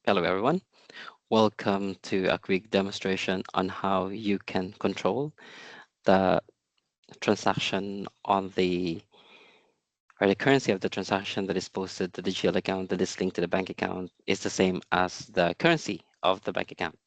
Hello everyone. Welcome to a quick demonstration on how you can control the transaction on the currency of the transaction that is posted to the GL account that is linked to the bank account is the same as the currency of the bank account.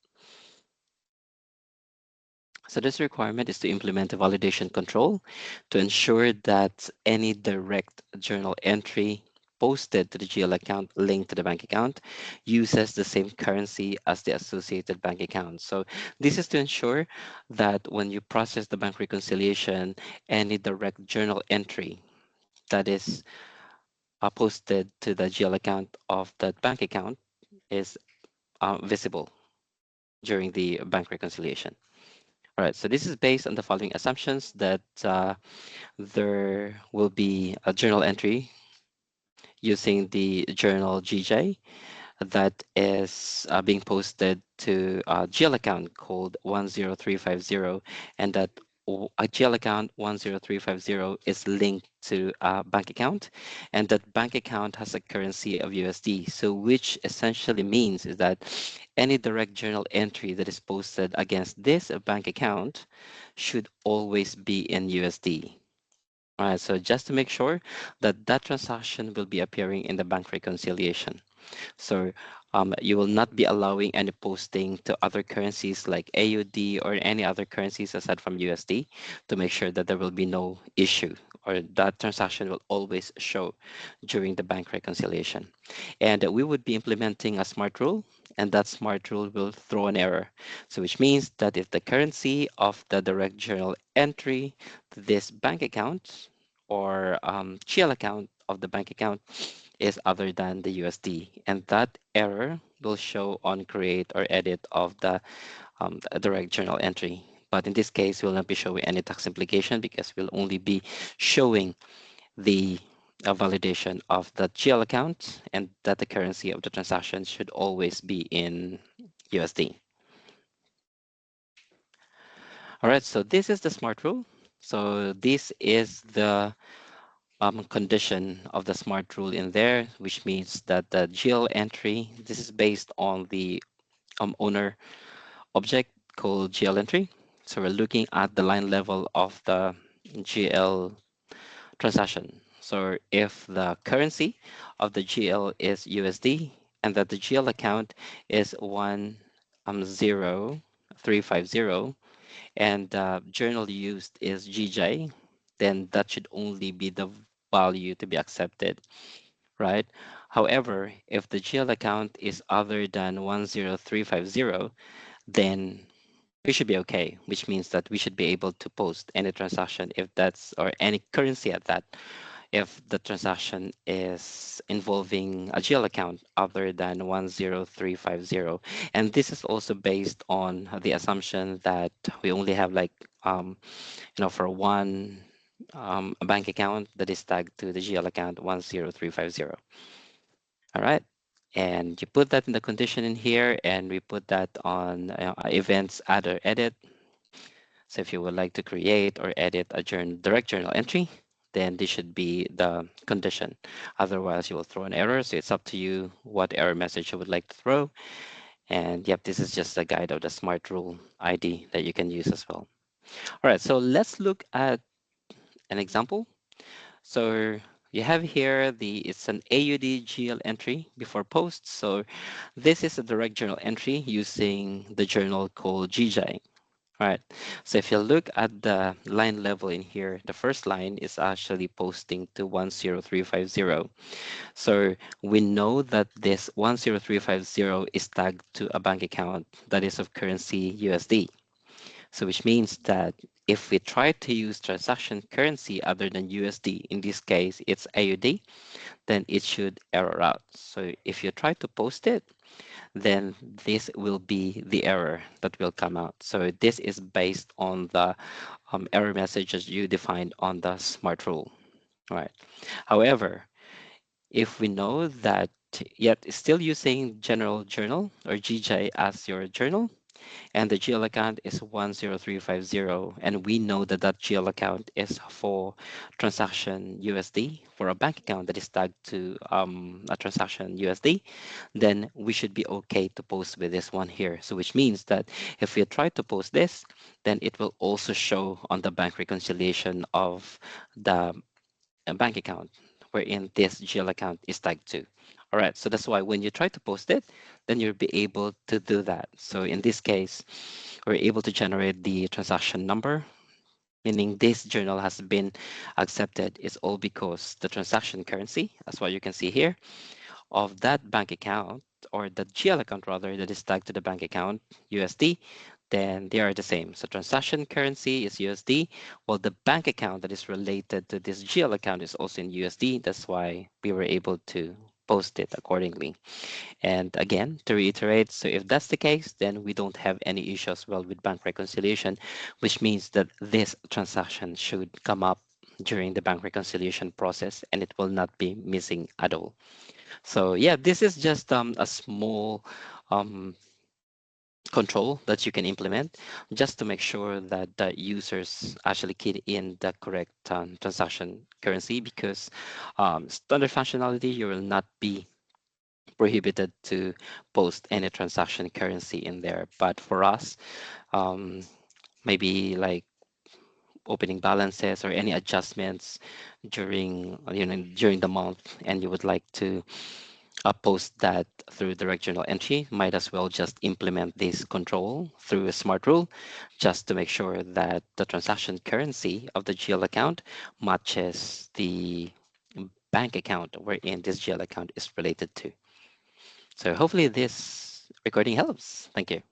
So this requirement is to implement a validation control to ensure that any direct journal entry posted to the GL account linked to the bank account uses the same currency as the associated bank account. So this is to ensure that when you process the bank reconciliation, any direct journal entry that is posted to the GL account of that bank account is visible during the bank reconciliation. All right, so this is based on the following assumptions that there will be a journal entry using the journal GJ that is being posted to a GL account called 10350, and that a GL account 10350 is linked to a bank account, and that bank account has a currency of USD. So which essentially means is that any direct journal entry that is posted against this bank account should always be in USD. All right, so just to make sure that that transaction will be appearing in the bank reconciliation. So you will not be allowing any posting to other currencies like AUD or any other currencies aside from USD to make sure that there will be no issue or that transaction will always show during the bank reconciliation. And we would be implementing a smart rule, and that smart rule will throw an error. So which means that if the currency of the direct journal entry to this bank account or GL account of the bank account is other than the USD, and that error will show on create or edit of the direct journal entry. But in this case, we'll not be showing any tax implication because we'll only be showing the validation of the GL account and that the currency of the transaction should always be in USD. All right, so this is the smart rule. So this is the condition of the smart rule in there, which means that the GL entry, this is based on the owner object called GL entry. So we're looking at the line level of the GL transaction. So if the currency of the GL is USD and that the GL account is 10350 and the journal used is GJ, then that should only be the value to be accepted, right? However, if the GL account is other than 10350, then we should be okay, which means that we should be able to post any transaction if that's or any currency at that if the transaction is involving a GL account other than 10350. And this is also based on the assumption that we only have like for one bank account that is tagged to the GL account 10350. All right. And you put that in the condition in here, and we put that on events add or edit. So if you would like to create or edit a direct journal entry, then this should be the condition. Otherwise, you will throw an error. So it's up to you what error message you would like to throw. And yep, this is just a guide of the smart rule ID that you can use as well. All right, so let's look at an example. So you have here it's an AUD GL entry before post. So this is a direct journal entry using the journal called GJ. All right. So if you look at the line level in here, the first line is actually posting to 10350. So we know that this 10350 is tagged to a bank account that is of currency USD. So which means that if we try to use transaction currency other than USD, in this case, it's AUD, then it should error out. So if you try to post it, then this will be the error that will come out. So this is based on the error messages you defined on the smart rule. All right. However, if we know that yet still using general journal or GJ as your journal, and the GL account is 10350, and we know that that GL account is for transaction USD for a bank account that is tagged to a transaction USD, then we should be okay to post with this one here. So which means that if we try to post this, then it will also show on the bank reconciliation of the bank account wherein this GL account is tagged to. All right, so that's why when you try to post it, then you'll be able to do that. So in this case, we're able to generate the transaction number, meaning this journal has been accepted is all because the transaction currency, as what you can see here, of that bank account or the GL account rather that is tagged to the bank account USD, then they are the same. So transaction currency is USD, while the bank account that is related to this GL account is also in USD. That's why we were able to post it accordingly. And again, to reiterate, so if that's the case, then we don't have any issue as well with bank reconciliation, which means that this transaction should come up during the bank reconciliation process and it will not be missing at all. So yeah, this is just a small um, control that you can implement just to make sure that the users actually key in the correct transaction currency, because standard functionality, you will not be prohibited to post any transaction currency in there. But for us, um, maybe like opening balances or any adjustments during during the month, and you would like to post that through direct journal entry, might as well just implement this control through a smart rule just to make sure that the transaction currency of the GL account matches the bank account wherein this GL account is related to. So hopefully this recording helps. Thank you.